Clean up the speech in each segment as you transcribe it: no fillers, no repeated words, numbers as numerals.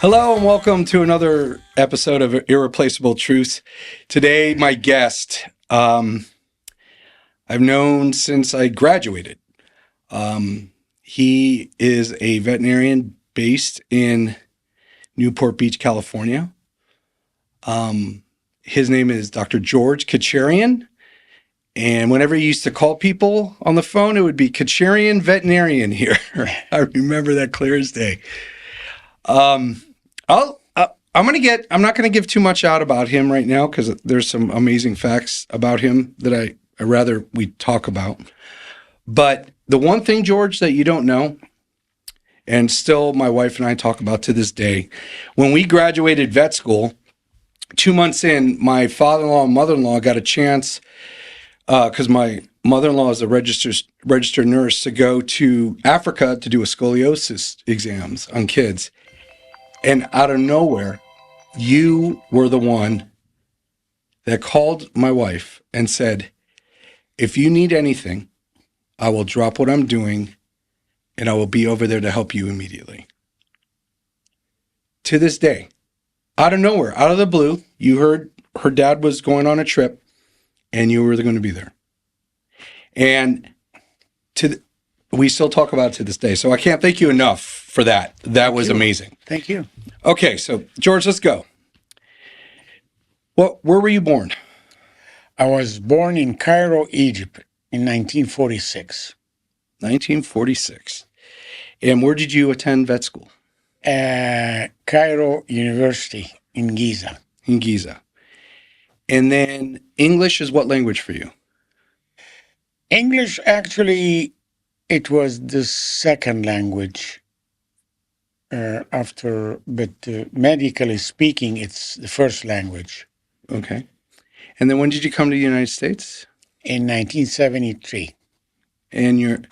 Hello and welcome to another episode of Irreplaceable Truths. Today, my guest, I've known since I graduated. He is a veterinarian based in Newport Beach, California. His name is Dr. George Katcherian. And whenever he used to call people on the phone, it would be Katcherian veterinarian here. I remember that clear as day. I'm not going to give too much out about him right now because there's some amazing facts about him that I rather we talk about. But the one thing, George, that you don't know, and still my wife and I talk about to this day, when we graduated vet school, 2 months in, my father-in-law and mother-in-law got a chance, because my mother-in-law is a registered nurse, to go to Africa to do a scoliosis exams on kids. And out of nowhere, you were the one that called my wife and said, if you need anything, I will drop what I'm doing and I will be over there to help you immediately. To this day, out of nowhere, out of the blue, you heard her dad was going on a trip and you were going to be there. And we still talk about it to this day. So I can't thank you enough for that. That was amazing. Thank you. Okay, so George, let's go. Where were you born? I was born in Cairo, Egypt in 1946. 1946. And where did you attend vet school? Cairo University in Giza. In Giza. And then English is what language for you? English, actually, it was the second language but medically speaking, it's the first language. Okay. And then when did you come to the United States? In 1973. And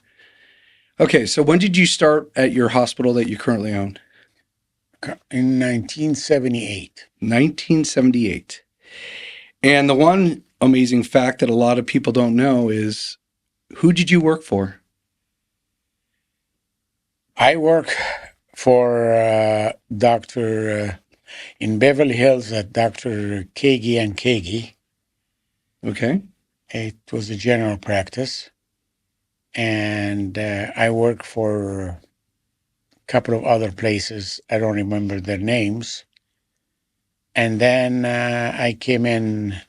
okay, so when did you start at your hospital that you currently own? In 1978. 1978. And the one amazing fact that a lot of people don't know is, who did you work for? I work for Dr. In Beverly Hills at Dr. Kagi and Kagi. Okay. It was a general practice. And I work for a couple of other places. I don't remember their names. And then I came in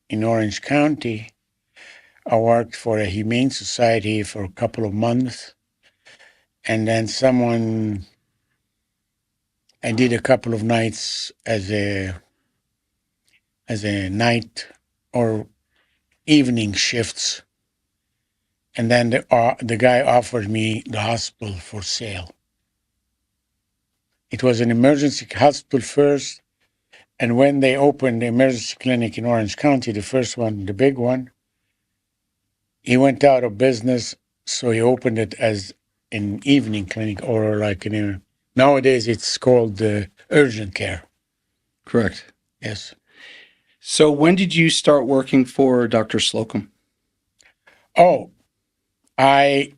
Orange County. I worked for a Humane Society for a couple of months. And then I did a couple of nights as a night or evening shifts. And then the guy offered me the hospital for sale. It was an emergency hospital first. And when they opened the emergency clinic in Orange County, the first one, the big one, he went out of business. So he opened it as an evening clinic, or like nowadays it's called urgent care. Correct. Yes. So when did you start working for Dr. Slocum? Oh, I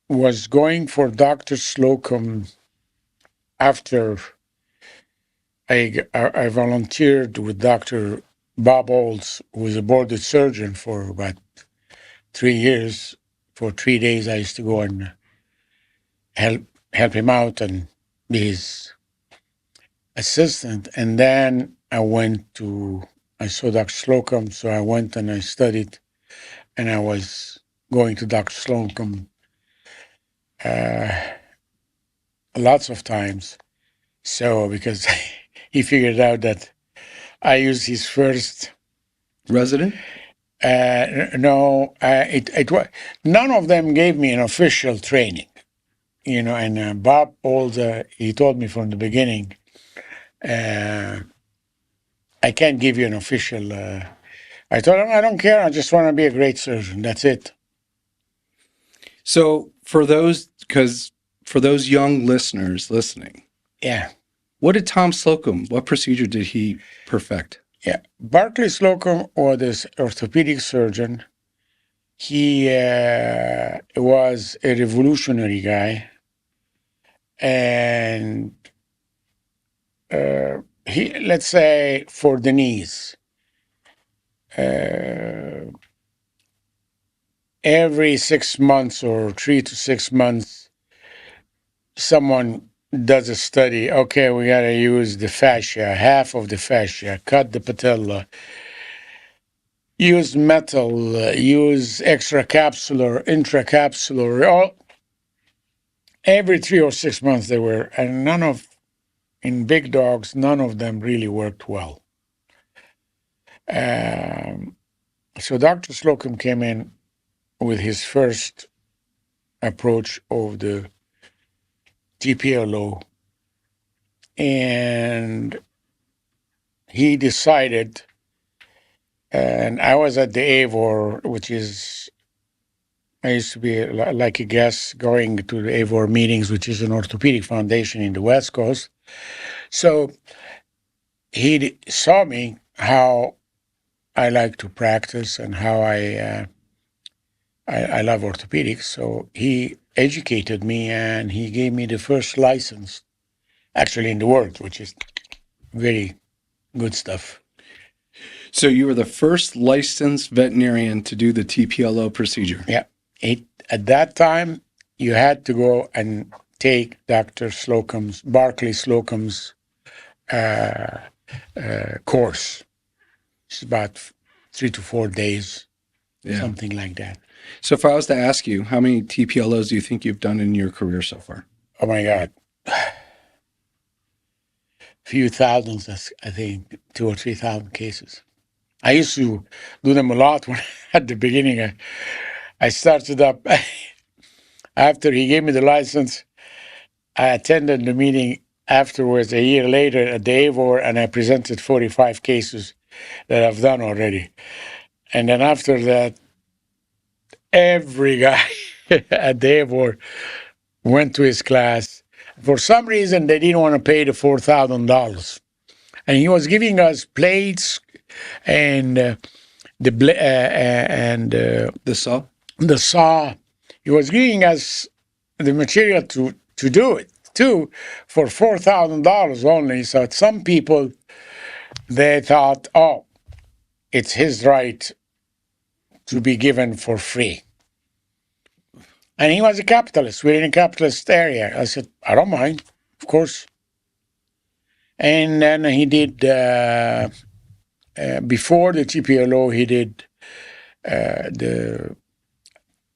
was going for Dr. Slocum after I volunteered with Dr. Bob Olds, who was a boarded surgeon for about 3 years. For 3 days, I used to go and help him out and be his assistant. And then I saw Dr. Slocum, so I went and I studied, and I was going to Dr. Slocum lots of times. So because he figured out that I used his first resident. No, it was none of them gave me an official training, And Bob Olds, he told me from the beginning, I can't give you an official. I told him I don't care. I just want to be a great surgeon. That's it. So for those young listeners listening, yeah, what did Tom Slocum? What procedure did he perfect? Yeah, Barclay Slocum was this orthopedic surgeon. He was a revolutionary guy, and let's say for the knees, every 6 months or 3 to 6 months, someone does a study. Okay, we got to use the fascia, half of the fascia, cut the patella, use metal, use extracapsular, intracapsular. All every 3 or 6 months they were, and in big dogs, none of them really worked well. So Dr. Slocum came in with his first approach of the TPLO, and he decided, and I was at the AVOR, which is, I used to be like a guest going to the AVOR meetings, which is an orthopedic foundation in the West Coast. So he saw me, how I like to practice and how I love orthopedics. So he educated me and he gave me the first license, actually in the world, which is very good stuff. So you were the first licensed veterinarian to do the TPLO procedure. Yeah. At that time, you had to go and take Dr. Barclay Slocum's course. It's about 3 to 4 days, something like that. So if I was to ask you, how many TPLOs do you think you've done in your career so far? Oh my God. Few thousands, I think, 2,000 or 3,000 cases. I used to do them a lot when at the beginning. I started up after he gave me the license. I attended the meeting afterwards a year later at the AVOR, and I presented 45 cases that I've done already. And then after that, every guy at the AVOR went to his class. For some reason, they didn't want to pay the $4,000. And he was giving us plates and the saw. The saw. He was giving us the material to do it too for $4,000 only. So some people, they thought, oh, it's his right to be given for free. And he was a capitalist. We're in a capitalist area. I said, I don't mind, of course. And then he did, before the TPLO, he did the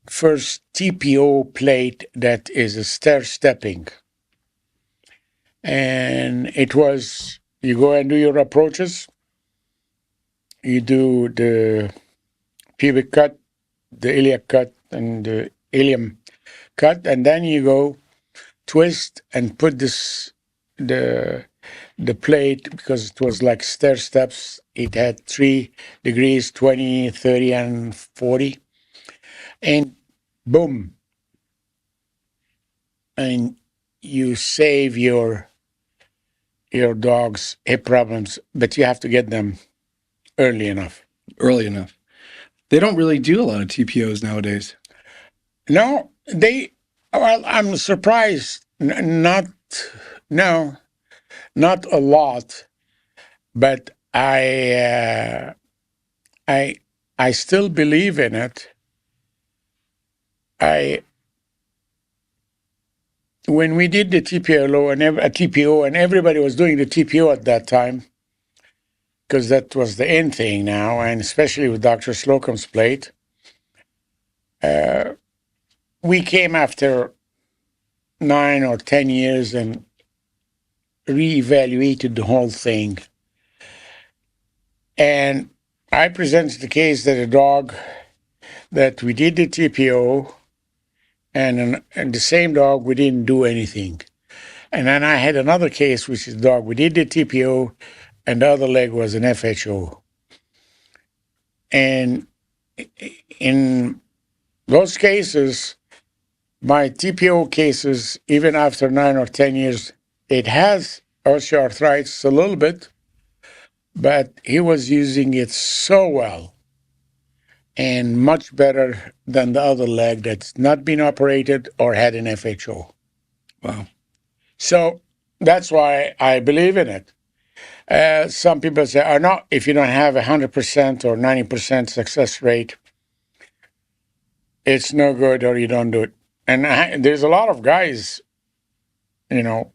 first TPO plate that is a stair-stepping. And it was, you go and do your approaches. You do the pubic cut, the iliac cut, and the ilium cut, and then you go twist and put the plate, because it was like stair steps. It had 3 degrees, 20, 30, and 40. And boom. And you save your dog's hip problems, but you have to get them early enough. Early enough. They don't really do a lot of TPOs nowadays. No, well, I'm surprised. Not a lot, but I still believe in it. When we did the TPO and everybody was doing the TPO at that time, because that was the in thing now, and especially with Dr. Slocum's plate, we came after 9 or 10 years and reevaluated the whole thing. And I presented the case that a dog that we did the TPO, and the same dog, we didn't do anything. And then I had another case, which is a dog, we did the TPO, and the other leg was an FHO. And in those cases, my TPO cases, even after 9 or 10 years, it has osteoarthritis a little bit, but he was using it so well and much better than the other leg that's not been operated or had an FHO. Wow. So That's why I believe in it. Some people say, "Oh no, if you don't have 100% or 90% success rate, it's no good, or you don't do it." And there's a lot of guys, you know,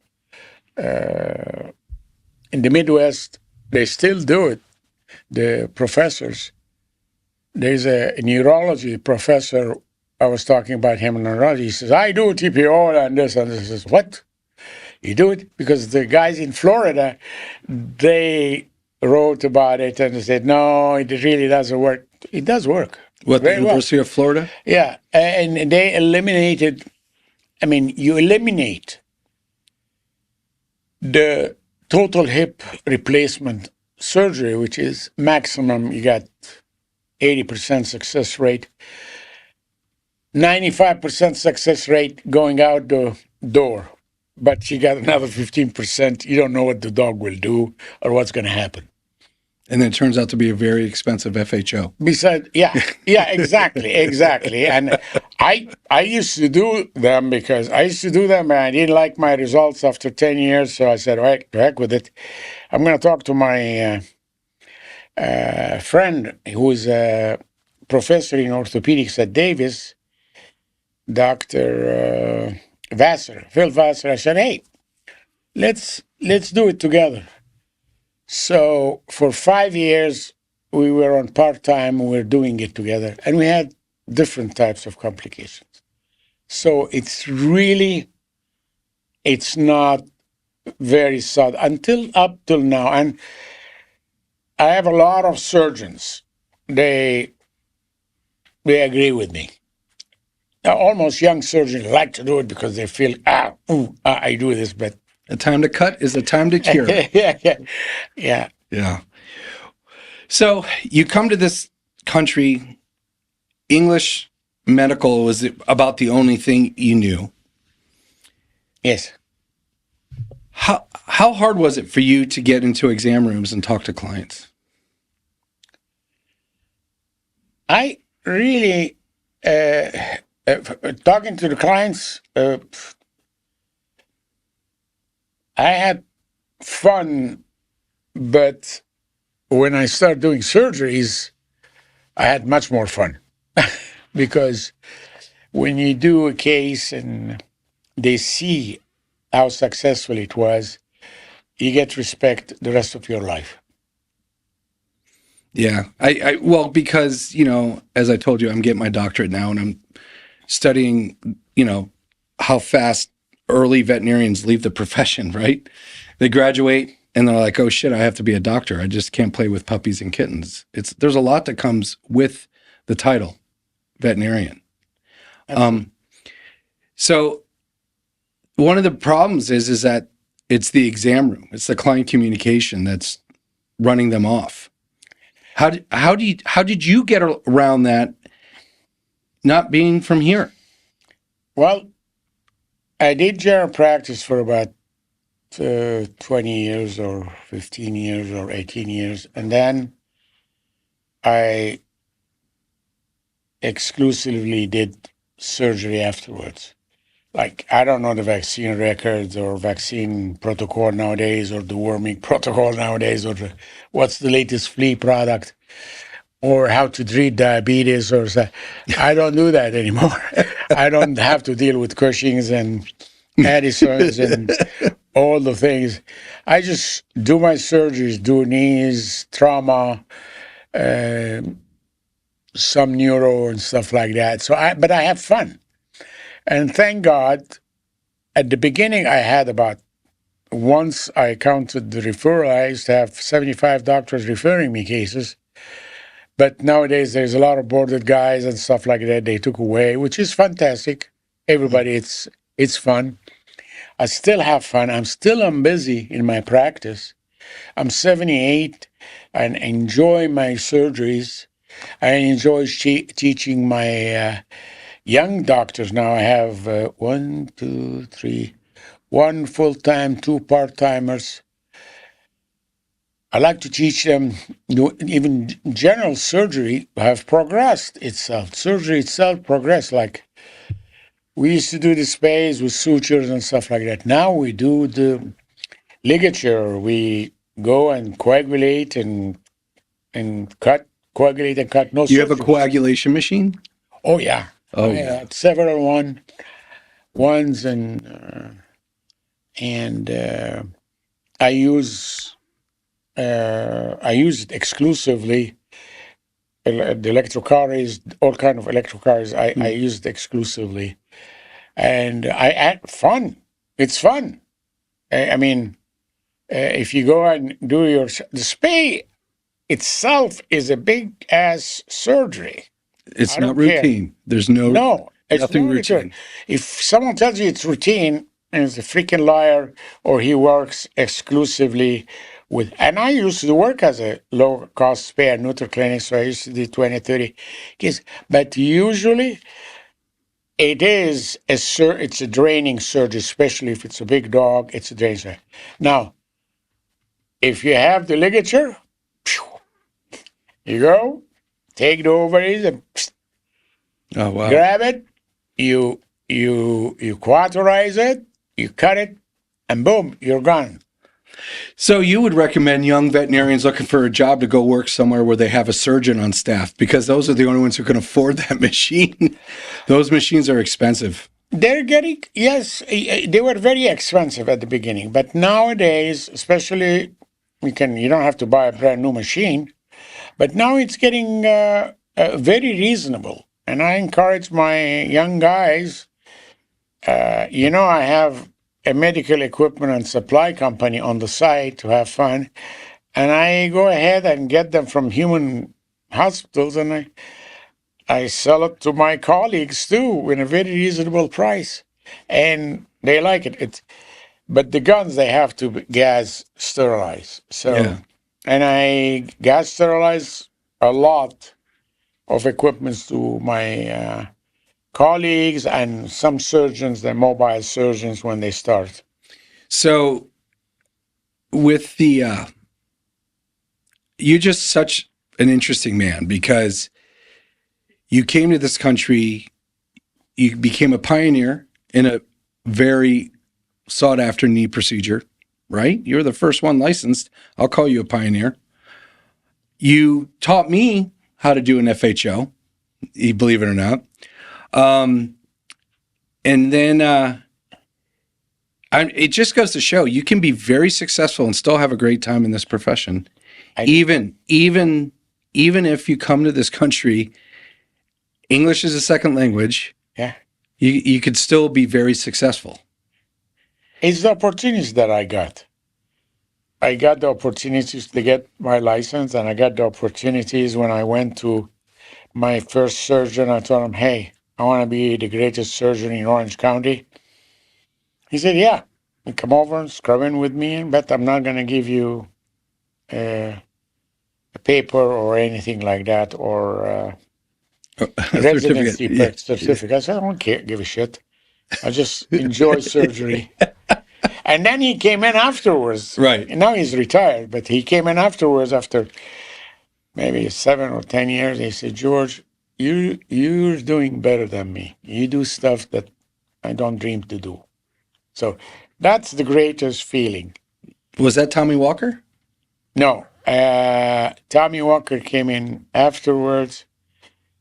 in the Midwest, they still do it. The professors. There's a neurology professor. I was talking about him in neurology. He says, "I do TPO and this and this." I says, "What? You do it?" Because the guys in Florida, they wrote about it and they said, "No, it really doesn't work." It does work. What, the Very well. University of Florida? Yeah, and they eliminated. I mean, you eliminate the total hip replacement surgery, which is maximum. You got 80% success rate, 95% success rate going out the door, but you got another 15%. You don't know what the dog will do or what's going to happen. And then it turns out to be a very expensive FHO. Besides, yeah, exactly. And I used to do them because I used to do them and I didn't like my results after 10 years. So I said, all right, to heck with it. I'm going to talk to my friend who's a professor in orthopedics at Davis, Dr. Vassar, Phil Vassar. I said, hey, let's do it together. So for 5 years, we were on part-time, we were doing it together, and we had different types of complications. So it's not very sad up till now. And I have a lot of surgeons. They agree with me. Almost young surgeons like to do it because they feel, I do this, but a time to cut is a time to cure. Yeah. So you come to this country, English medical was about the only thing you knew. Yes. How hard was it for you to get into exam rooms and talk to clients? I really, talking to the clients, I had fun, but when I started doing surgeries, I had much more fun because when you do a case and they see how successful it was, you get respect the rest of your life. Yeah. Well, because, as I told you, I'm getting my doctorate now and I'm studying, how fast early veterinarians leave the profession, right? They graduate and they're like, oh shit, I have to be a doctor. I just can't play with puppies and kittens. There's a lot that comes with the title veterinarian. So one of the problems is that it's the exam room. It's the client communication that's running them off. How did you get around that not being from here? Well, I did general practice for about 20 years or 15 years or 18 years. And then I exclusively did surgery afterwards. Like, I don't know the vaccine records or vaccine protocol nowadays or the worming protocol nowadays or what's the latest flea product or how to treat diabetes or so. I don't do that anymore. I don't have to deal with Cushing's and Addison's and all the things. I just do my surgeries, do knees, trauma, some neuro and stuff like that. But I have fun. And thank God, at the beginning I had once I counted the referral, I used to have 75 doctors referring me cases. But nowadays there's a lot of boarded guys and stuff like that they took away, which is fantastic. Everybody, it's fun. I still have fun. I'm busy in my practice. I'm 78 and enjoy my surgeries. I enjoy teaching my young doctors. Now I have 1, 2, 3, 1 full-time, 2 part-timers. I like to teach them, even general surgery have progressed itself. Surgery itself progressed. Like we used to do the space with sutures and stuff like that. Now we do the ligature. We go and coagulate and coagulate and cut. No You have a surgery. coagulation machine? Oh yeah. Oh, I yeah. had several ones and I use it exclusively. The electrocars, all kind of electrocars, I use it exclusively, and I add fun. It's fun. I mean, if you go and do the spay itself is a big ass surgery. It's I not don't care. routine. There's no It's nothing not routine. routine. If someone tells you it's routine, and it's a freaking liar, or he works exclusively with, and I used to work as a low-cost spay and neuter clinic, so I used to do 20, 30 kids. But usually, it's a draining surgery, especially if it's a big dog, it's a draining surgery. Now, if you have the ligature, you go, take the ovaries and Oh, wow. grab it, you cauterize it, you cut it, and boom, you're gone. So you would recommend young veterinarians looking for a job to go work somewhere where they have a surgeon on staff, because those are the only ones who can afford that machine. Those machines are expensive. They're getting, yes, they were very expensive at the beginning, but nowadays, especially, you don't have to buy a brand new machine, but now it's getting very reasonable. And I encourage my young guys, I have a medical equipment and supply company on the side to have fun. And I go ahead and get them from human hospitals, and I sell it to my colleagues too in a very reasonable price. And they like it. But the guns, they have to be gas sterilize. So, Yeah. and I gas sterilize a lot of equipments to my colleagues and some surgeons, the mobile surgeons, when they start. So with you're just such an interesting man, because you came to this country, you became a pioneer in a very sought after knee procedure, right? You're the first one licensed. I'll call you a pioneer. You taught me how to do an FHO, believe it or not. And then it just goes to show you can be very successful and still have a great time in this profession. Even if you come to this country, English is a second language. Yeah. You could still be very successful. It's the opportunities that I got. I got the opportunities to get my license, and I got the opportunities when I went to my first surgeon. I told him, hey, I want to be the greatest surgeon in Orange County. He said, yeah, you come over and scrub in with me, but I'm not going to give you a paper or anything like that, or A residency certificate. certificate. I said, I don't give a shit. I just enjoy surgery. And then he came in afterwards. Right. And now he's retired, but he came in afterwards after maybe 7 or 10 years. He said, George, you're doing better than me. You do stuff that I don't dream to do. So that's the greatest feeling. Was that Tommy Walker? No, Tommy Walker came in afterwards,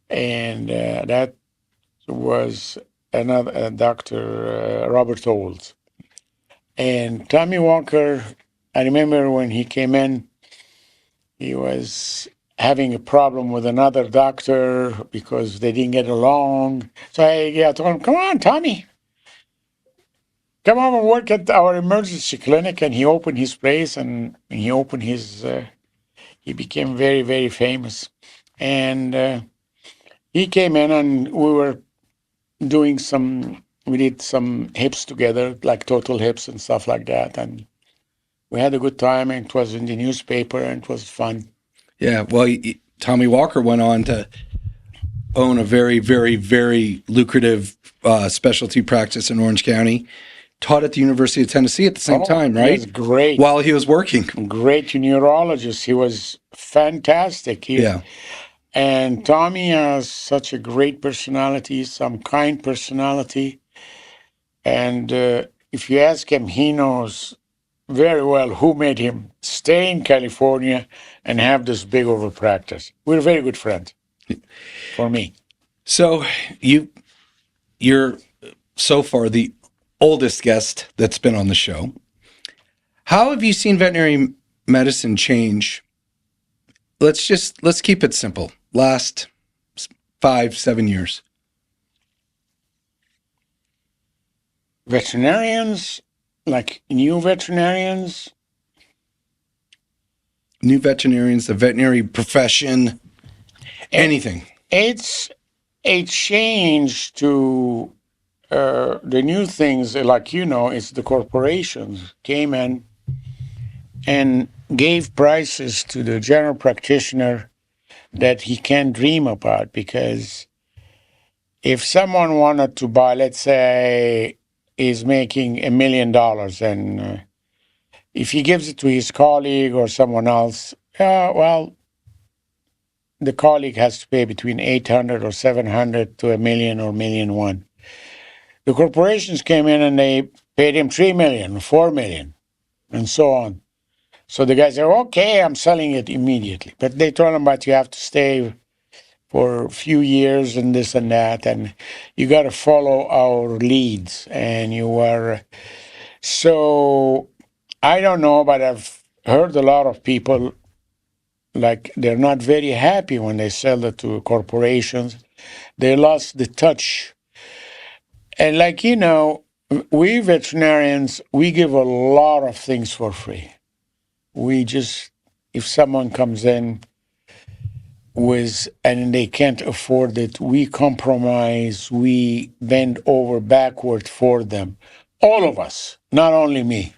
and that was another Dr. Robert Olds. And Tommy Walker, I remember when he came in, he was having a problem with another doctor because they didn't get along. So I told him, come on, Tommy. Come over and work at our emergency clinic. And he opened his place, and he opened he became very, very famous. And he came in, and we did some hips together, like total hips and stuff like that. And we had a good time, and it was in the newspaper, and it was fun. Yeah. Well, Tommy Walker went on to own a very, very, very lucrative specialty practice in Orange County. Taught at the University of Tennessee at the same time, right? He was great. While he was working. Great neurologist. He was fantastic. Yeah. And Tommy has such a great personality, some kind personality. And if you ask him, he knows very well who made him stay in California and have this big over practice. We're very good friends for me. So you're so far the oldest guest that's been on the show. How have you seen veterinary medicine change? Let's keep it simple. Last 5-7 years. Veterinarians, like new veterinarians, The veterinary profession, anything. it's a change to the new things. Like, it's the corporations came in and gave prices to the general practitioner that he can't dream about, because if someone wanted to buy, let's say, is making $1 million, and if he gives it to his colleague or someone else, well, the colleague has to pay between 800 or 700 to $1 million or $1.1 million. The corporations came in and they paid him $3 million, $4 million, and so on. So the guy said, okay, I'm selling it immediately. But they told him, but you have to stay for a few years and this and that, and you got to follow our leads. And you are, so I don't know, but I've heard a lot of people, like, they're not very happy when they sell it to corporations. They lost the touch. And like, we veterinarians, we give a lot of things for free. We just, if someone comes in and they can't afford it, we compromise, we bend over backward for them. All of us, not only me.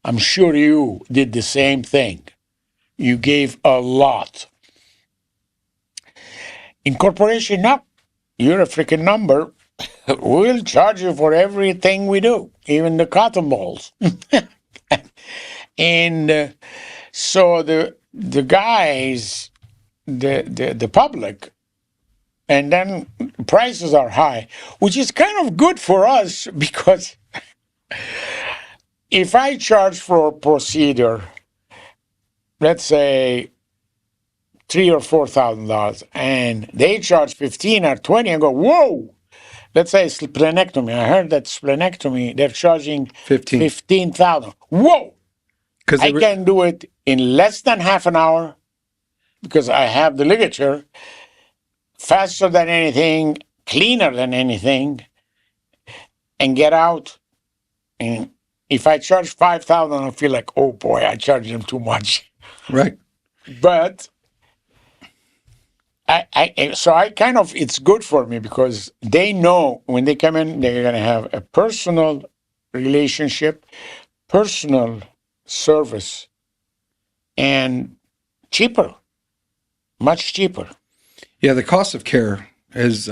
I'm sure you did the same thing. You gave a lot. In corporation, no. You're a freaking number. We'll charge you for everything we do, even the cotton balls. And so the guys, the public, and then prices are high, which is kind of good for us, because if I charge for a procedure, let's say $3,000 or $4,000, and they charge 15 or 20, and go, whoa! Let's say splenectomy. I heard that splenectomy, they're charging 15,000. Whoa! I can do it in less than half an hour, because I have the ligature, faster than anything, cleaner than anything, and get out. And if I charge 5,000, I feel like, oh boy, I charged them too much. Right. But I kind of, it's good for me, because they know when they come in, they're going to have a personal relationship, personal service, and cheaper, much cheaper. Yeah, the cost of care is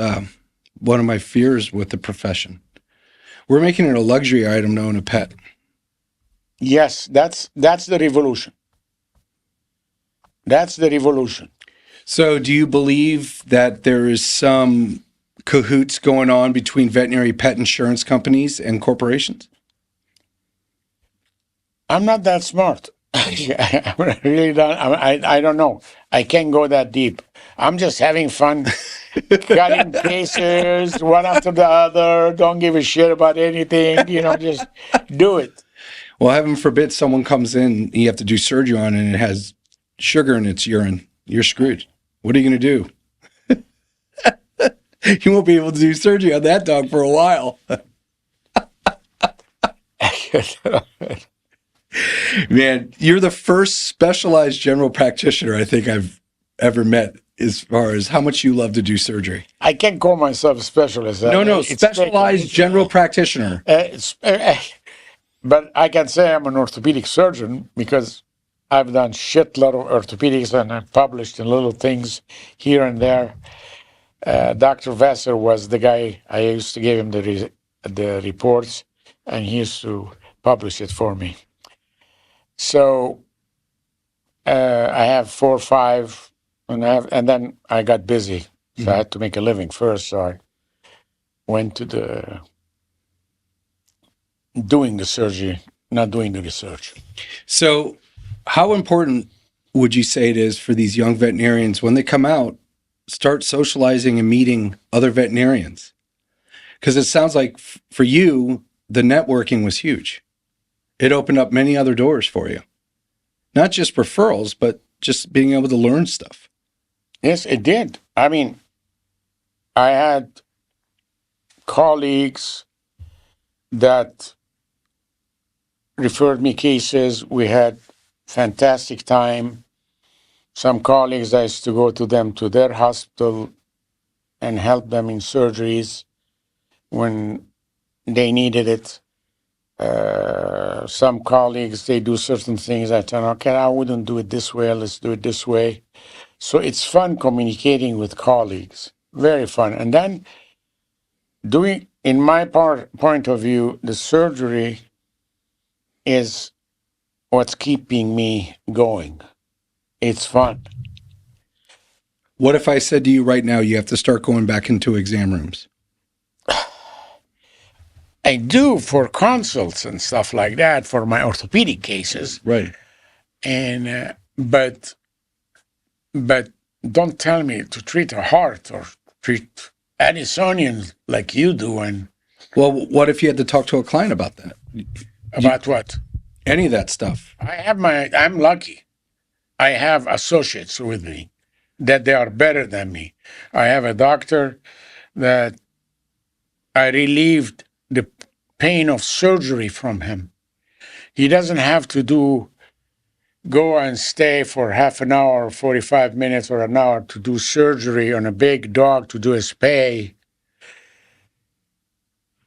one of my fears with the profession. We're making it a luxury item to own a pet. Yes, that's the revolution. That's the revolution. So do you believe that there is some cahoots going on between veterinary pet insurance companies and corporations? I'm not that smart. I really don't. I don't know. I can't go that deep. I'm just having fun, cutting cases one after the other. Don't give a shit about anything. Just do it. Well, heaven forbid someone comes in and you have to do surgery on it and it has sugar in its urine. You're screwed. What are you going to do? You won't be able to do surgery on that dog for a while. Man, you're the first specialized general practitioner I think I've ever met, as far as how much you love to do surgery. I can't call myself a specialist. No, specialized general practitioner. But I can say I'm an orthopedic surgeon, because I've done shitload of orthopedics, and I've published in little things here and there. Dr. Vassar was the guy I used to give him the reports, and he used to publish it for me. So I have 4 or 5, and then I got busy, so I had to make a living first. So I went to doing the surgery not doing the research. So how important would you say it is for these young veterinarians when they come out, start socializing and meeting other veterinarians? Because it sounds like for you, the networking was huge. It opened up many other doors for you. Not just referrals, but just being able to learn stuff. Yes, it did. I mean, I had colleagues that referred me cases. We had fantastic time. Some colleagues, I used to go to them to their hospital and help them in surgeries when they needed it. Some colleagues, they do certain things. I tell them, okay, I wouldn't do it this way. Let's do it this way. So it's fun communicating with colleagues. Very fun. And then doing, in my point of view, the surgery is what's keeping me going. It's fun. What if I said to you right now, you have to start going back into exam rooms? I do for consults and stuff like that for my orthopedic cases. Right. And but don't tell me to treat a heart or treat Addisonian like you do. And Well, what if you had to talk to a client about that? about what? Any of that stuff? I'm lucky. I have associates with me that they are better than me. I have a doctor that I relieved the pain of surgery from him. He doesn't have to go and stay for half an hour, 45 minutes, or an hour to do surgery on a big dog to do a spay.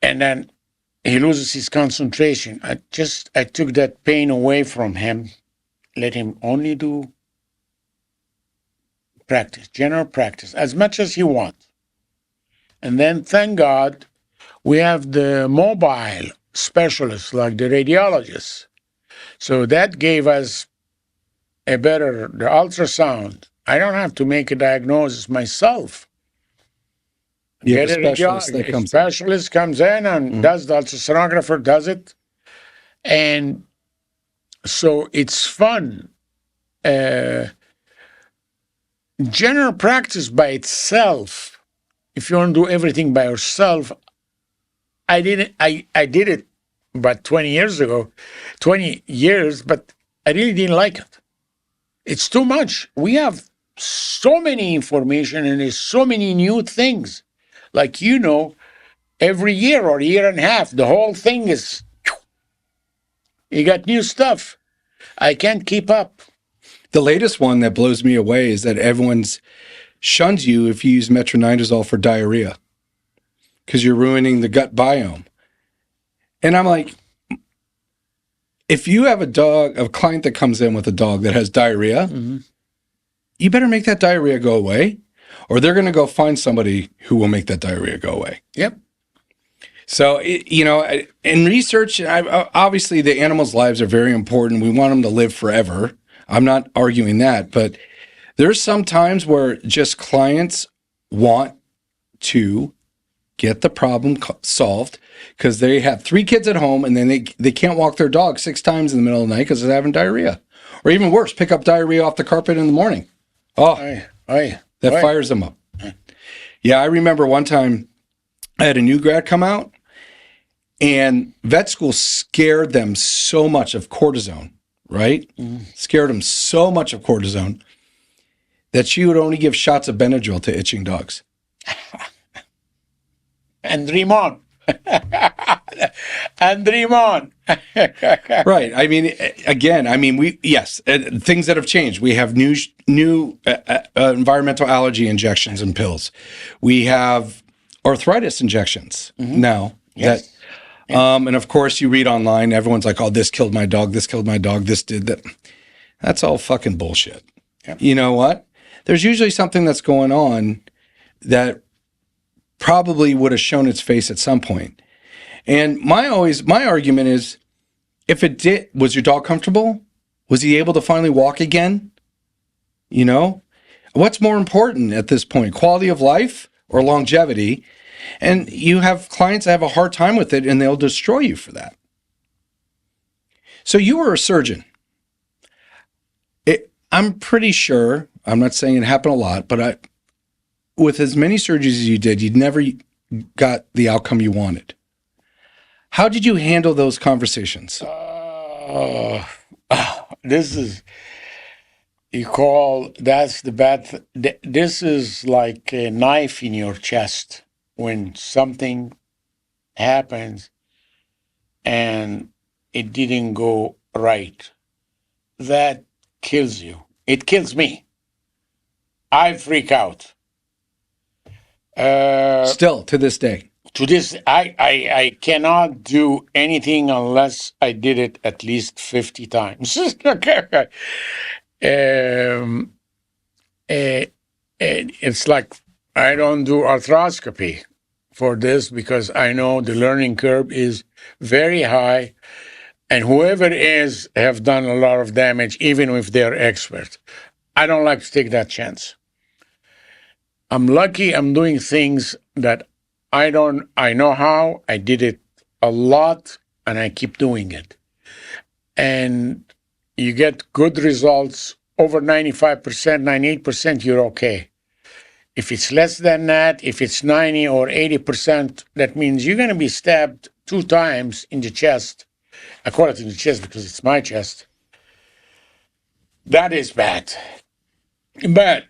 And then he loses his concentration. I took that pain away from him, let him only do practice, general practice, as much as he wants. And then, thank God, we have the mobile specialists like the radiologists. So that gave us the ultrasound. I don't have to make a diagnosis myself. You have a specialist that comes in. Specialist comes in and does the ultrasonographer does it. And so it's fun. General practice by itself, if you want to do everything by yourself, I did it about 20 years ago, 20 years, but I really didn't like it. It's too much. We have so many information and there's so many new things. Like, every year or year and a half, the whole thing is, you got new stuff. I can't keep up. The latest one that blows me away is that everyone's shuns you if you use metronidazole for diarrhea because you're ruining the gut biome. And I'm like, if you have a client that comes in with a dog that has diarrhea, you better make that diarrhea go away, or they're going to go find somebody who will make that diarrhea go away. Yep. So, in research, obviously the animals' lives are very important. We want them to live forever. I'm not arguing that, but there's some times where just clients want to get the problem solved because they have 3 kids at home and then they can't walk their dog 6 times in the middle of the night because they're having diarrhea. Or even worse, pick up diarrhea off the carpet in the morning. That fires them up. Yeah, I remember one time I had a new grad come out and vet school scared them so much of cortisone, right? Scared them so much of cortisone that she would only give shots of Benadryl to itching dogs. And dream on. And dream on. Right. I mean, again, things that have changed. We have new environmental allergy injections and pills. We have arthritis injections now. Yes. And of course, you read online, everyone's like, oh, this killed my dog, this did that. That's all fucking bullshit. Yep. You know what? There's usually something that's going on that probably would have shown its face at some point. And my argument is, if it did, was your dog comfortable? Was he able to finally walk again? What's more important at this point, quality of life or longevity? And you have clients that have a hard time with it and they'll destroy you for that. So you were a surgeon. I'm pretty sure, I'm not saying it happened a lot, but with as many surgeries as you did, you never got the outcome you wanted. How did you handle those conversations? This is, that's the bad, this is like a knife in your chest when something happens and it didn't go right. That kills you. It kills me. I freak out. Still, to this day. To this, I cannot do anything unless I did it at least 50 times. It's like I don't do arthroscopy for this because I know the learning curve is very high, and whoever is have done a lot of damage, even if they're expert. I don't like to take that chance. I'm lucky I'm doing things that I know how. I did it a lot, and I keep doing it. And you get good results. Over 95%, 98%, you're okay. If it's less than that, if it's 90 or 80%, that means you're going to be stabbed 2 times in the chest. I call it in the chest because it's my chest. That is bad. But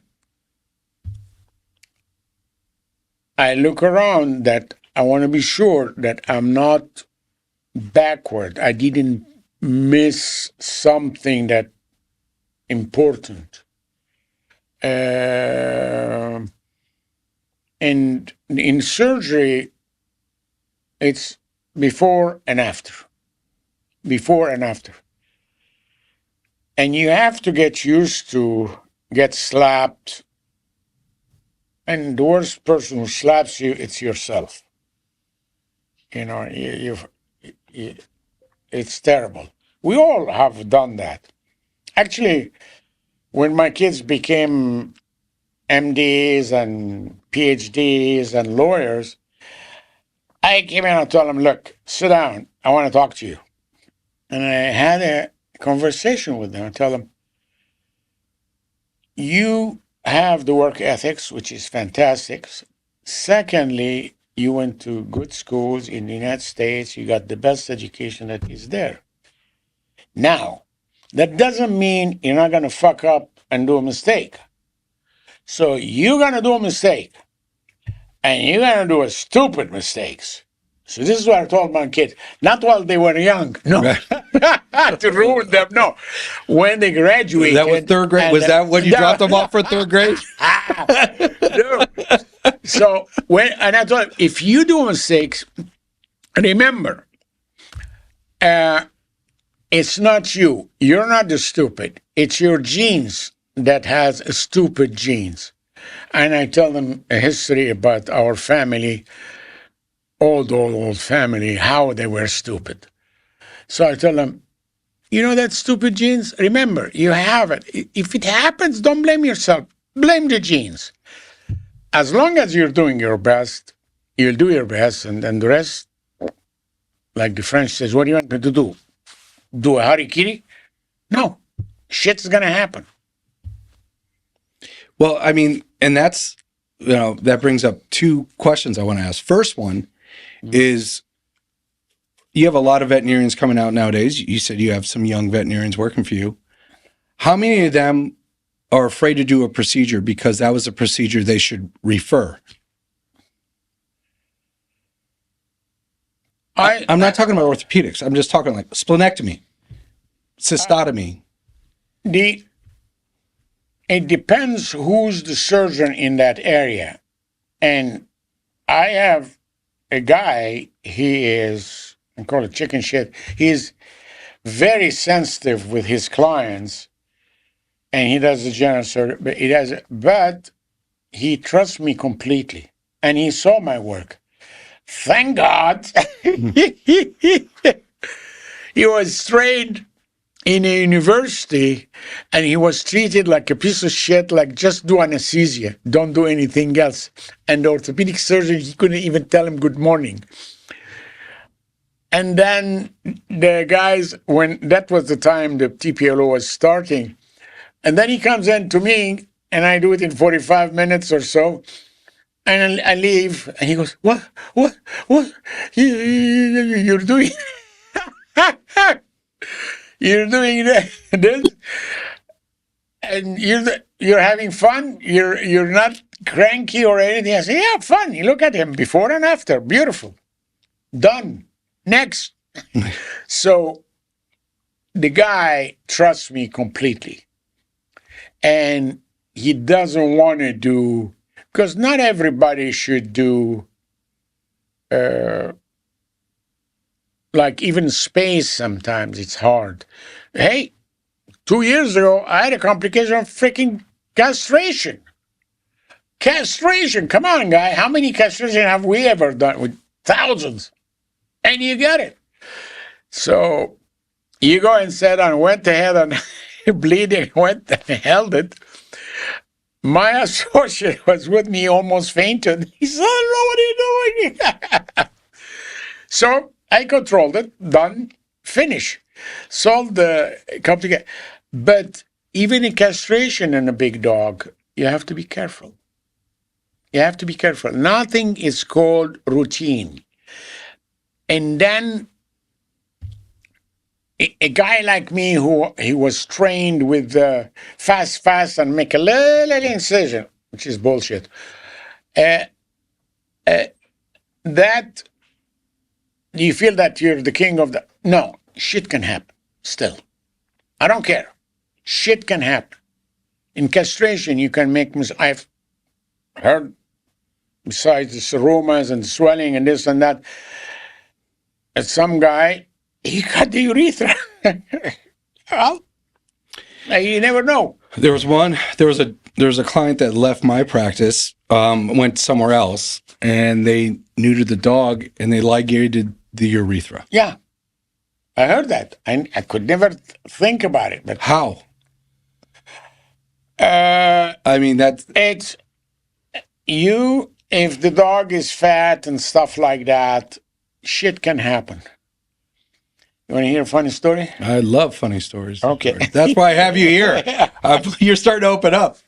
I look around that I want to be sure that I'm not backward. I didn't miss something that important. And in surgery, it's before and after. Before and after. And you have to get used to get slapped. And the worst person who slaps you, it's yourself. You know, it's terrible. We all have done that. Actually, when my kids became MDs and PhDs and lawyers, I came in and told them, look, sit down. I want to talk to you. And I had a conversation with them. I tell them, you have the work ethics, which is fantastic. Secondly, you went to good schools in the United States. You got the best education that is there. Now, that doesn't mean you're not going to fuck up and do a mistake. So you're going to do a mistake, and you're going to do a stupid mistakes. So this is what I told my kids, not while they were young, no, to ruin them, no. When they graduated. That was 3rd grade? Was that when you dropped them off for 3rd grade? No. So, and I told them, if you do mistakes, remember, it's not you. You're not the stupid. It's your genes that has stupid genes. And I tell them a history about our family, old family, how they were stupid. So I tell them, you know that stupid genes? Remember, you have it. If it happens, don't blame yourself. Blame the genes. As long as you're doing your best, you'll do your best, and then the rest, like the French says, what do you want me to do? Do a harikiri? No. Shit's going to happen. Well, I mean, and that's, that brings up 2 questions I want to ask. First one is, you have a lot of veterinarians coming out nowadays. You said you have some young veterinarians working for you. How many of them are afraid to do a procedure because that was a procedure they should refer? I'm not talking about orthopedics. I'm just talking like splenectomy, cystotomy. It depends who's the surgeon in that area. And I have a guy, I call it chicken shit. He's very sensitive with his clients, and he does the general surgery, but he trusts me completely, and he saw my work. Thank God. He was trained in a university, and he was treated like a piece of shit, like just do anesthesia, don't do anything else. And the orthopedic surgeon, he couldn't even tell him good morning. And then the guys, when that was the time the TPLO was starting, and then he comes in to me, and I do it in 45 minutes or so, and I leave, and he goes, what, you're doing, you're doing this, and you're having fun, you're not cranky or anything. I say, yeah, fun. You look at him before and after, beautiful, done, next. So the guy trusts me completely, and he doesn't want to do, because not everybody should do, like even space. Sometimes it's hard. Hey, 2 years ago, I had a complication of freaking castration. Castration, come on, guy. How many castration have we ever done? With thousands. And you got it. So you go and said and went ahead and bleeding, went and held it. My associate was with me, almost fainted. He said, I don't know what are you doing? So I controlled it, done, finish. Solved the complication. But even in castration in a big dog, you have to be careful. You have to be careful. Nothing is called routine. And then a guy like me who he was trained with fast and make a little incision, which is bullshit. That you feel that you're the king of the... No, shit can happen still. I don't care. Shit can happen. In castration, you can make... I've heard, besides the seromas and swelling and this and that, some guy, he cut the urethra. Well, you never know. There was a client that left my practice, went somewhere else, and they neutered the dog and they ligated the urethra. Yeah, I heard that. I could never think about it. But how? I mean, it's you. If the dog is fat and stuff like that, shit can happen. You want to hear a funny story? I love funny stories. Okay. That's why I have you here. You're starting to open up.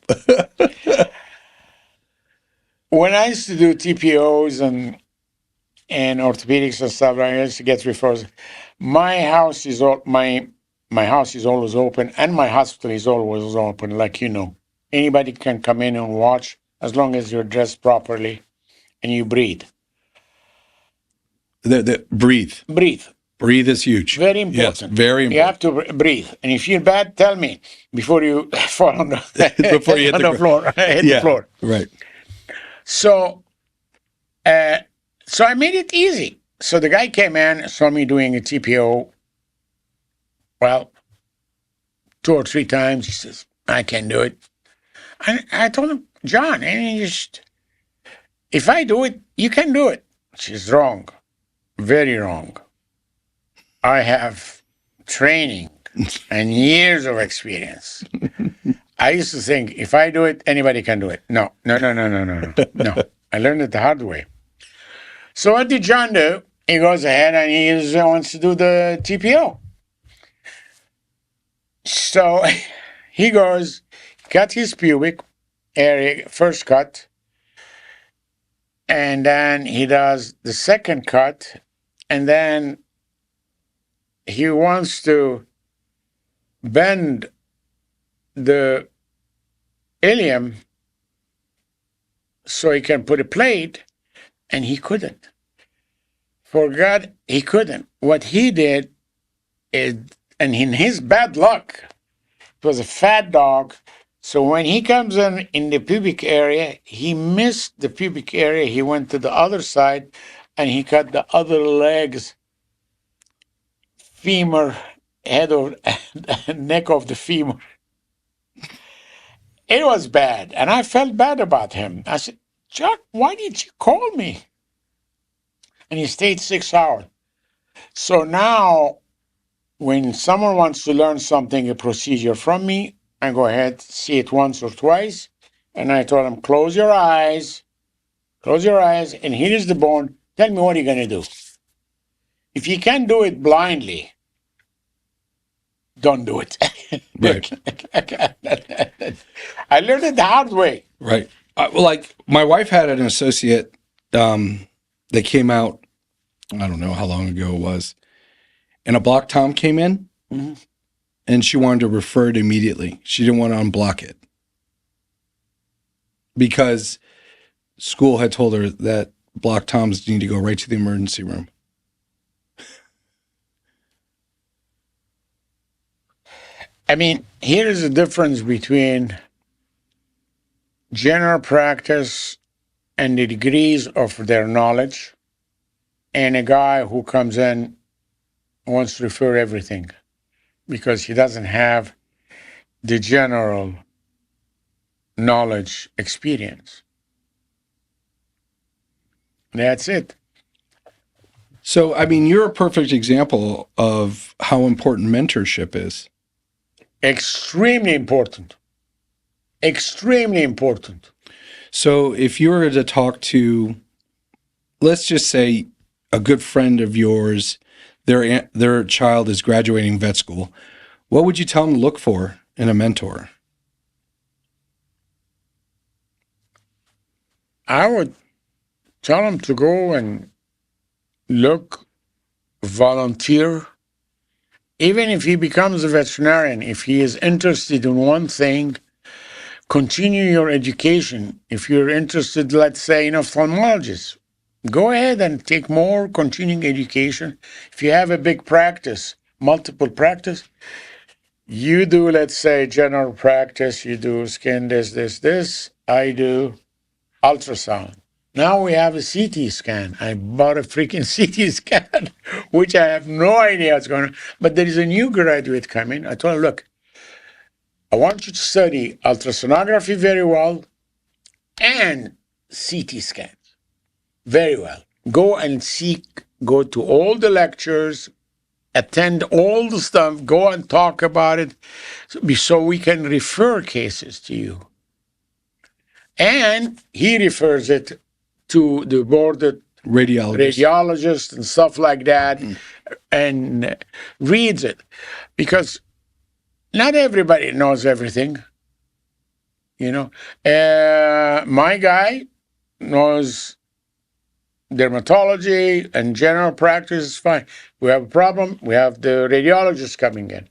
When I used to do TPOs and orthopedics and stuff, I used to get referrals. My house is always open, and my hospital is always open. Like, anybody can come in and watch as long as you're dressed properly and you breathe. Breathe. Breathe. Breathe is huge. Very important. Yes, very important. You have to breathe. And if you feel bad, tell me before you fall on before you hit the floor. Hit the floor. Right. So I made it easy. So the guy came in, saw me doing a TPO. Well, 2 or 3 times. He says, I can do it. And I told him, John, if I do it, you can do it. Which is wrong. Very wrong. I have training and years of experience. I used to think, if I do it, anybody can do it. No. No. I learned it the hard way. So what did John do? He goes ahead and he wants to do the TPO. So he goes, cut his pubic area, first cut, and then he does the second cut, and then he wants to bend the ilium so he can put a plate, and he couldn't. For God, he couldn't. What he did is, and in his bad luck, it was a fat dog, so when he comes in the pubic area, he missed the pubic area, he went to the other side, and he cut the other leg's femur, head of neck of the femur. It was bad, and I felt bad about him. I said, John, why did you call me? And he stayed 6 hours. So now, when someone wants to learn something, a procedure from me, I go ahead, see it once or twice, and I told him, close your eyes, and here's the bone. Tell me what you're going to do. if you can do it blindly, don't do it. Right. I learned it the hard way. Right. Well, like my wife had an associate that came out, I don't know how long ago it was, and a block tom came in, and she wanted to refer it immediately. She didn't want to unblock it because school had told her that block toms need to go right to the emergency room. I mean, here is the difference between general practice and the degrees of their knowledge and a guy who comes in wants to refer everything because he doesn't have the general knowledge experience. That's it. So, I mean, you're a perfect example of how important mentorship is. Extremely important. Extremely important. So, if you were to talk to, let's just say, a good friend of yours, their child is graduating vet school, what would you tell them to look for in a mentor? I would tell them to go and look, volunteer. Even if he becomes a veterinarian, if he is interested in one thing, continue your education. If you're interested, let's say, in ophthalmologist, go ahead and take more continuing education. If you have a big practice, multiple practice, you do, let's say, general practice, you do skin, this. I do ultrasound. Now we have a CT scan. I bought a freaking CT scan, which I have no idea what's going on. But there is a new graduate coming. I told him, look, I want you to study ultrasonography very well and CT scans very well. Go to all the lectures, attend all the stuff, go and talk about it so we can refer cases to you. And he refers it to the boarded radiologist and stuff like that, and reads it. Because not everybody knows everything. You know, my guy knows dermatology and general practice is fine. We have a problem. We have the radiologist coming in.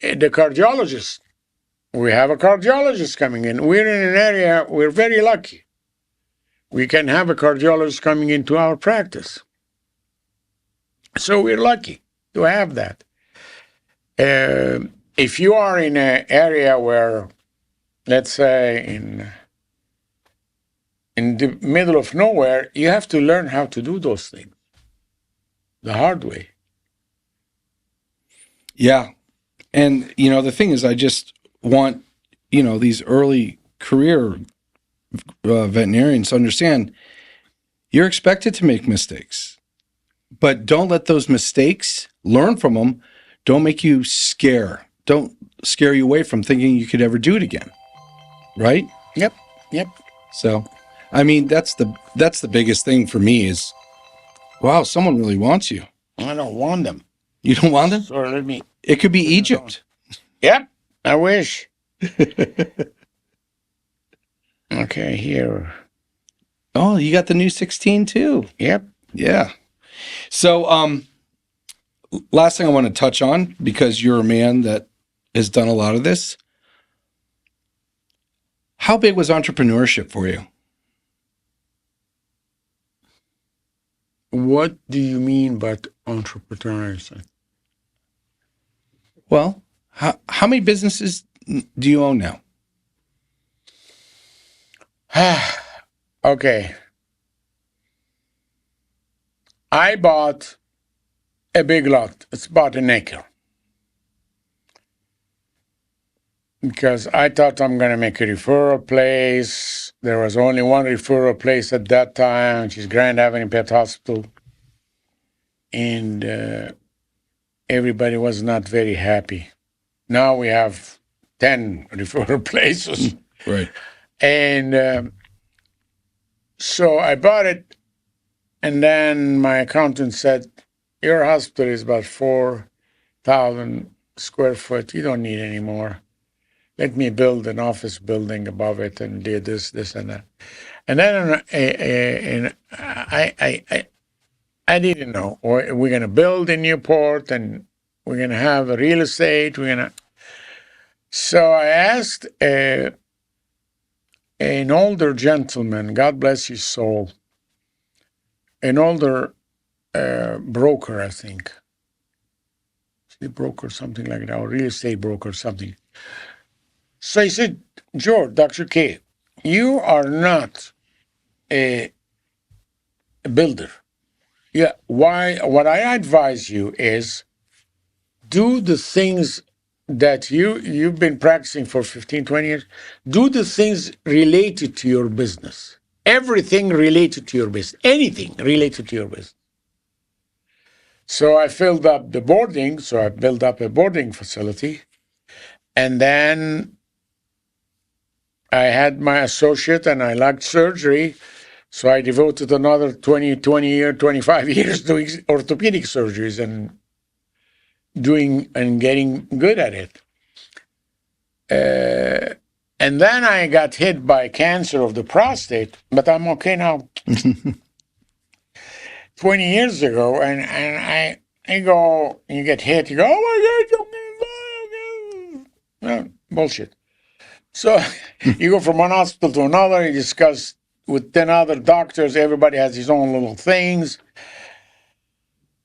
The cardiologist. We have a cardiologist coming in. We're in an area, we're very lucky. We can have a cardiologist coming into our practice. So we're lucky to have that. If you are in an area where, let's say, in the middle of nowhere, you have to learn how to do those things the hard way. Yeah. And, you know, the thing is, I just want, you know, these early career veterinarians to understand you're expected to make mistakes, but don't let those mistakes, learn from them. Don't make you don't scare you away from thinking you could ever do it again. Right? Yep. So, I mean, that's the biggest thing for me is, wow, someone really wants you. I don't want them. You don't want them? So let me. It could be Egypt. Yep. I wish. Okay, here. Oh, you got the new 16 too. Yep. Yeah. So, last thing I want to touch on, because you're a man that has done a lot of this. How big was entrepreneurship for you? What do you mean by entrepreneurship? Well, how many businesses do you own now? Okay. I bought a big lot. It's about an acre. Because I thought I'm going to make a referral place. There was only one referral place at that time, which is Grand Avenue Pet Hospital. And everybody was not very happy. Now we have 10 referral places. Right. And so I bought it. And then my accountant said, your hospital is about 4,000 square foot. You don't need any more. Let me build an office building above it and do this, and that. And then I didn't know. We're going to build in Newport, and we're going to have a real estate. So I asked an older gentleman, God bless his soul, an older broker, I think. A broker, something like that, or real estate broker, something. So he said, George, Dr. K, you are not a builder. Yeah, why? What I advise you is do the things that you've been practicing for 15, 20 years. Do the things related to your business. Everything related to your business. Anything related to your business. So I filled up the boarding. So I built up a boarding facility. And then I had my associate, and I liked surgery. So I devoted another 20 years, 25 years doing orthopedic surgeries and doing and getting good at it. And then I got hit by cancer of the prostate, but I'm okay now. 20 years ago, and I go, you get hit, you go, oh my God, bullshit. So you go from one hospital to another, you discuss with 10 other doctors, everybody has his own little things.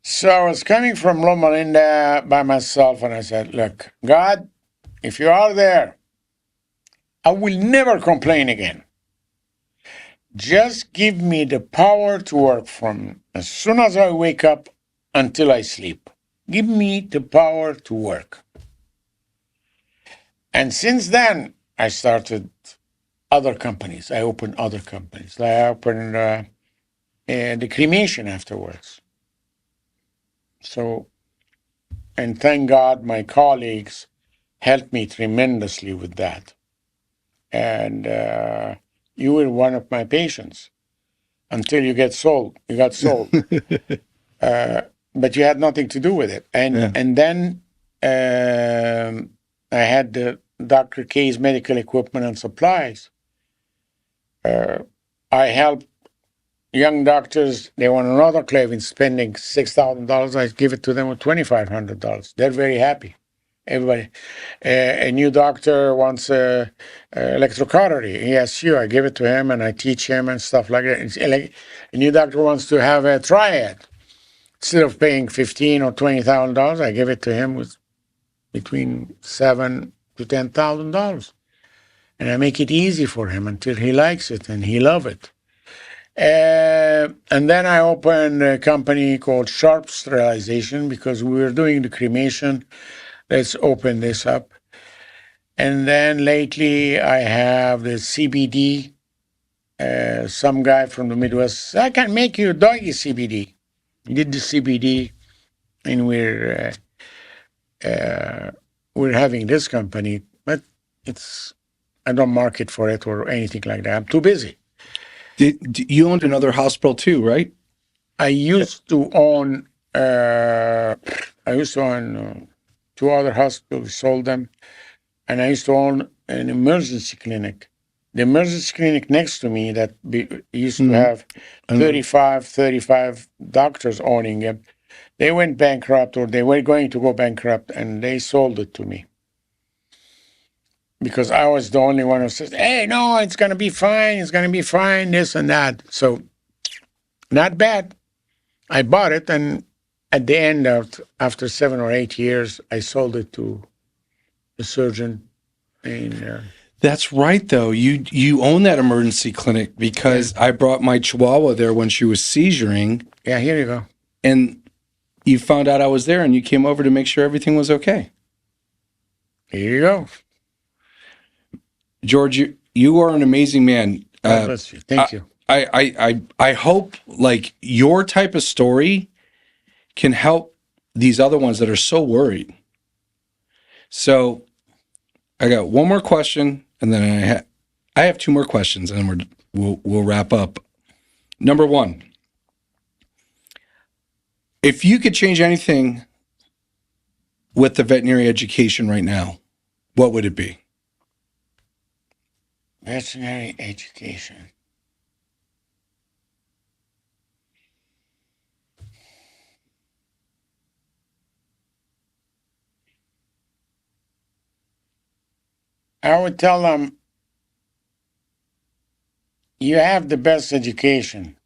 So I was coming from Loma Linda by myself, and I said, look, God, if you are there, I will never complain again. Just give me the power to work from as soon as I wake up until I sleep. Give me the power to work. And since then, I started other companies. I opened other companies. I opened the cremation afterwards. So, and thank God my colleagues helped me tremendously with that. And you were one of my patients until you get sold. You got sold, but you had nothing to do with it. And then I had the Dr. K's medical equipment and supplies. I helped young doctors. They want another claim in spending $6,000. I give it to them with $2,500. They're very happy. Everybody. A new doctor wants electrocautery. He asks you. I give it to him, and I teach him and stuff like that. It's like a new doctor wants to have a triad. Instead of paying $15,000 or $20,000, I give it to him with between $7,000 to $10,000, and I make it easy for him until he likes it and he loves it. And then I opened a company called Sharp Sterilization because we were doing the cremation. Let's open this up. And then lately I have the CBD. Some guy from the Midwest, I can make you doggy CBD. He did the CBD, and we're having this company, but I don't market for it or anything like that. I'm too busy. You owned another hospital too, right? I used to own two other hospitals, sold them, and I used to own an emergency clinic. The emergency clinic next to me that used to have 35 doctors owning it. They went bankrupt, or they were going to go bankrupt, and they sold it to me. Because I was the only one who says, hey, no, it's going to be fine, this and that. So, not bad. I bought it, and at the end after 7 or 8 years, I sold it to a surgeon. That's right, though. You own that emergency clinic because I brought my Chihuahua there when she was seizuring. Yeah, here you go. And you found out I was there, and you came over to make sure everything was okay. Here you go. George, you are an amazing man. God bless you. Thank you. I hope like your type of story can help these other ones that are so worried. So I got one more question, and then I have two more questions, and then we'll wrap up. Number one, If you could change anything with the veterinary education right now, what would it be? Veterinary education. I would tell them, you have the best education.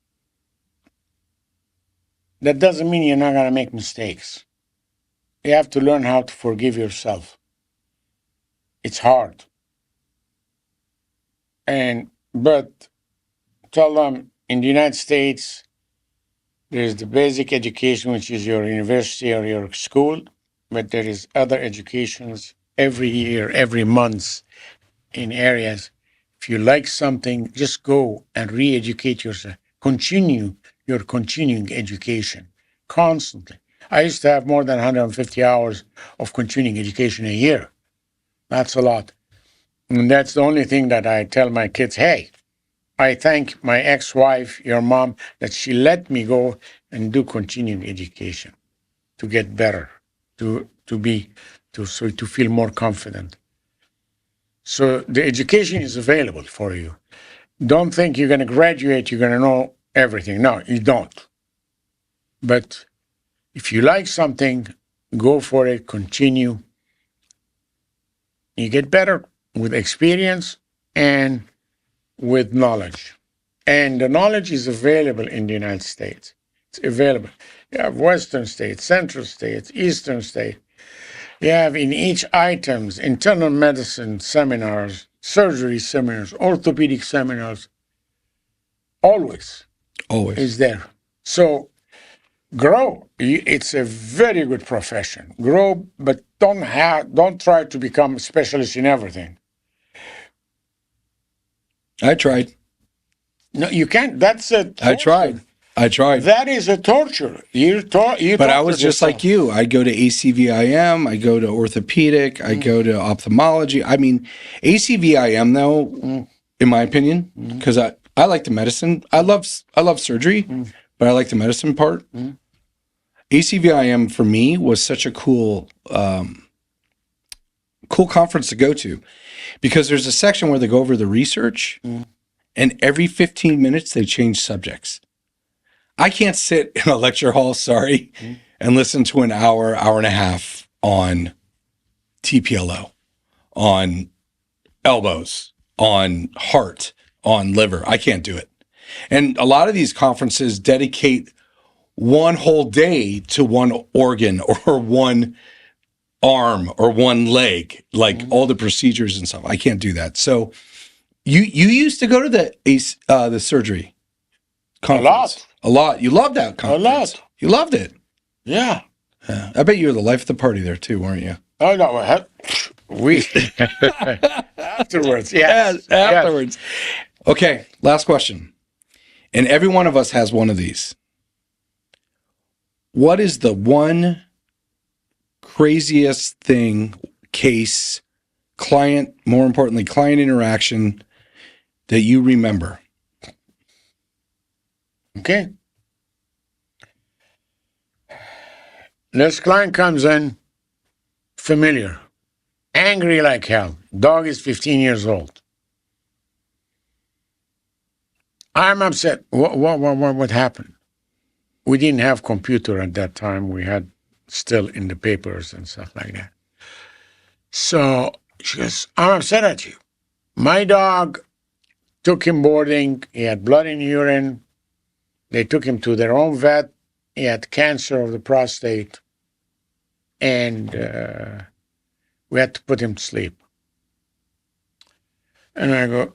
That doesn't mean you're not going to make mistakes. You have to learn how to forgive yourself. It's hard. But tell them, in the United States, there's the basic education, which is your university or your school, but there is other educations every year, every month in areas. If you like something, just go and re-educate yourself. Continue your continuing education constantly. I used to have more than 150 hours of continuing education a year. That's a lot. And that's the only thing that I tell my kids, hey, I thank my ex-wife, your mom, that she let me go and do continuing education to get better, to feel more confident. So the education is available for you. Don't think you're going to graduate, you're going to know everything. No, you don't. But if you like something, go for it, continue. You get better with experience and with knowledge. And the knowledge is available in the United States. It's available. You have Western states, Central states, Eastern states. You have in each items, internal medicine seminars, surgery seminars, orthopedic seminars. Always is there. So grow. It's a very good profession. Grow, but don't try to become a specialist in everything. I tried. No, you can't. That's a torture. I tried. That is a torture. But I was just like you. I go to ACVIM. I go to orthopedic. I go to ophthalmology. I mean, ACVIM though, in my opinion, because I like the medicine. I love surgery, but I like the medicine part. ACVIM for me was such a cool conference to go to, because there's a section where they go over the research, and every 15 minutes they change subjects. I can't sit in a lecture hall, and listen to an hour and a half on TPLO, on elbows, on heart, on liver. I can't do it. And a lot of these conferences dedicate one whole day to one organ or one arm or one leg, like all the procedures and stuff. I can't do that. So you used to go to the surgery conference. A lot. You loved that conference. A lot. You loved it. Yeah. I bet you were the life of the party there too, weren't you? Oh no, we afterwards. Yes. Afterwards. Okay, last question. And every one of us has one of these. What is the one craziest thing, case, client, more importantly, client interaction that you remember? Okay. This client comes in, familiar, angry like hell. Dog is 15 years old. I'm upset. What happened? We didn't have computer at that time. We had still in the papers and stuff like that. So she goes, I'm upset at you. My dog took him boarding. He had blood in urine. They took him to their own vet. He had cancer of the prostate. And we had to put him to sleep. And I go,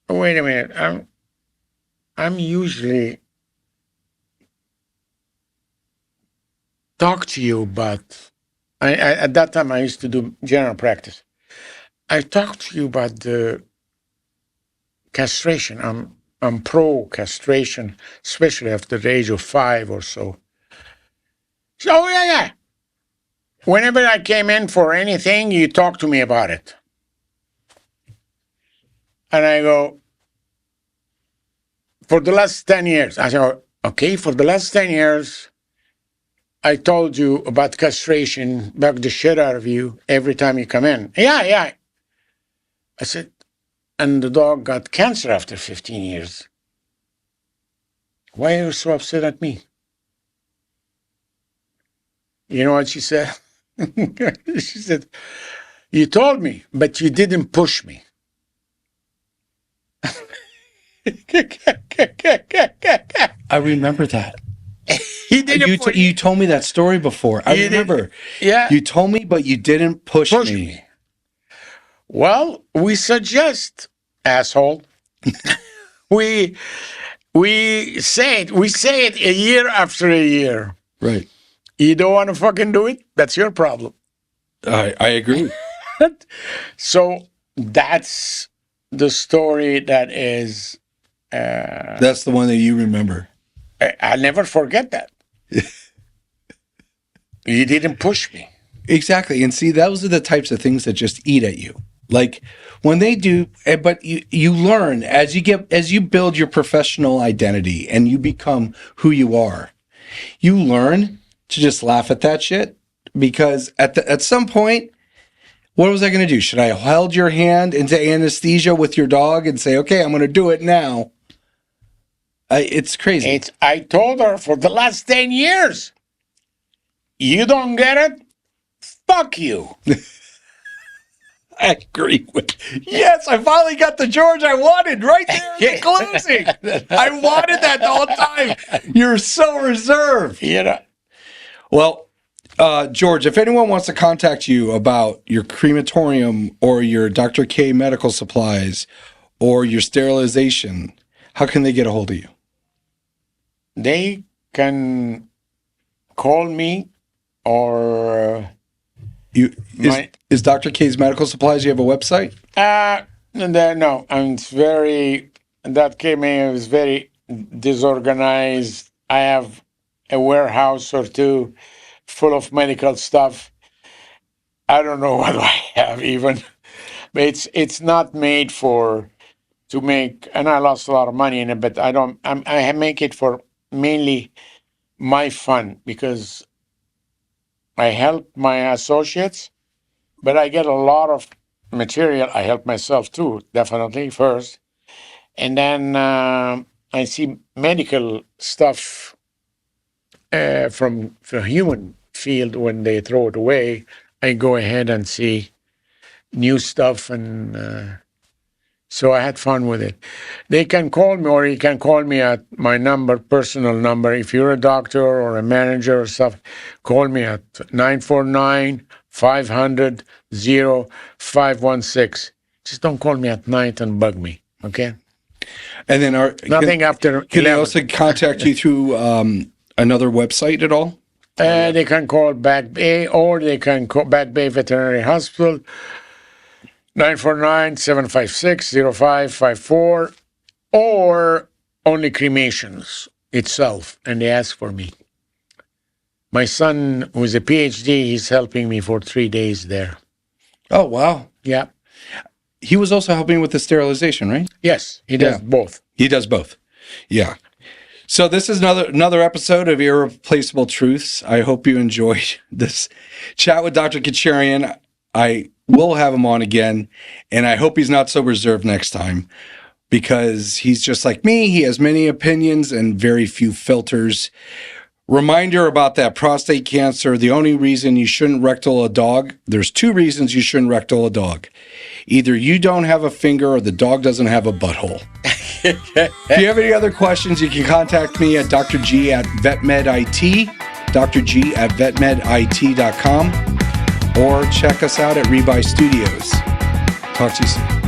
wait a minute. I'm usually talk to you, but I at that time I used to do general practice. I talked to you about the castration. I'm pro castration, especially after the age of 5 or so. So, oh yeah. Whenever I came in for anything, you talk to me about it. And I go, for the last 10 years, I said, okay, for the last 10 years, I told you about castration, bug the shit out of you every time you come in. Yeah. I said, and the dog got cancer after 15 years. Why are you so upset at me? You know what she said? She said, you told me, but you didn't push me. I remember that. He didn't push You told me that story before. I remember. Yeah. You told me, but you didn't push me. Well, we suggest, asshole. we say it a year after a year. Right. You don't want to fucking do it? That's your problem. I agree. So that's the story that is... That's the one that you remember. I'll never forget that. You didn't push me. Exactly. And see, those are the types of things that just eat at you. Like when they do, but you learn as you build your professional identity and you become who you are, you learn to just laugh at that shit, because at some point, what was I going to do? Should I have held your hand into anesthesia with your dog and say, okay, I'm going to do it now? It's crazy. I told her for the last 10 years, you don't get it? Fuck you. I agree with. Yes, I finally got the George I wanted right there in the closing. I wanted that the whole time. You're so reserved. You know. Well, George, if anyone wants to contact you about your crematorium or your Dr. K medical supplies or your sterilization, how can they get a hold of you? They can call me or... Is Dr. K's Medical Supplies, you have a website? No. It's very... That KMA is very disorganized. I have a warehouse or two full of medical stuff. I don't know what I have even. But it's not made to make... And I lost a lot of money in it, but I make it for mainly my fun, because I help my associates, but I get a lot of material. I help myself too, definitely, first. And then I see medical stuff from the human field. When they throw it away, I go ahead and see new stuff. And so I had fun with it. They can call me, or you can call me at my number, personal number. If you're a doctor or a manager or stuff, call me at 949-500-0516. Just don't call me at night and bug me, okay? And then nothing after 11. Can they also contact you through another website at all? They can call Back Bay, or they can call Back Bay Veterinary Hospital, 949-756-0554, or only cremations itself, and they ask for me. My son, who's a PhD, he's helping me for 3 days there. Oh, wow. Yeah. He was also helping with the sterilization, right? Yes, he does both. He does both. Yeah. So this is another episode of Irreplaceable Truths. I hope you enjoyed this chat with Dr. Katcherian. I will have him on again, and I hope he's not so reserved next time, because he's just like me. He has many opinions and very few filters. Reminder about that prostate cancer. The only reason you shouldn't rectal a dog, there's 2 reasons you shouldn't rectal a dog. Either you don't have a finger or the dog doesn't have a butthole. If you have any other questions, you can contact me at Dr. G at VetMedIT, Dr. G at VetMedIT.com, or check us out at Rebuy Studios. Talk to you soon.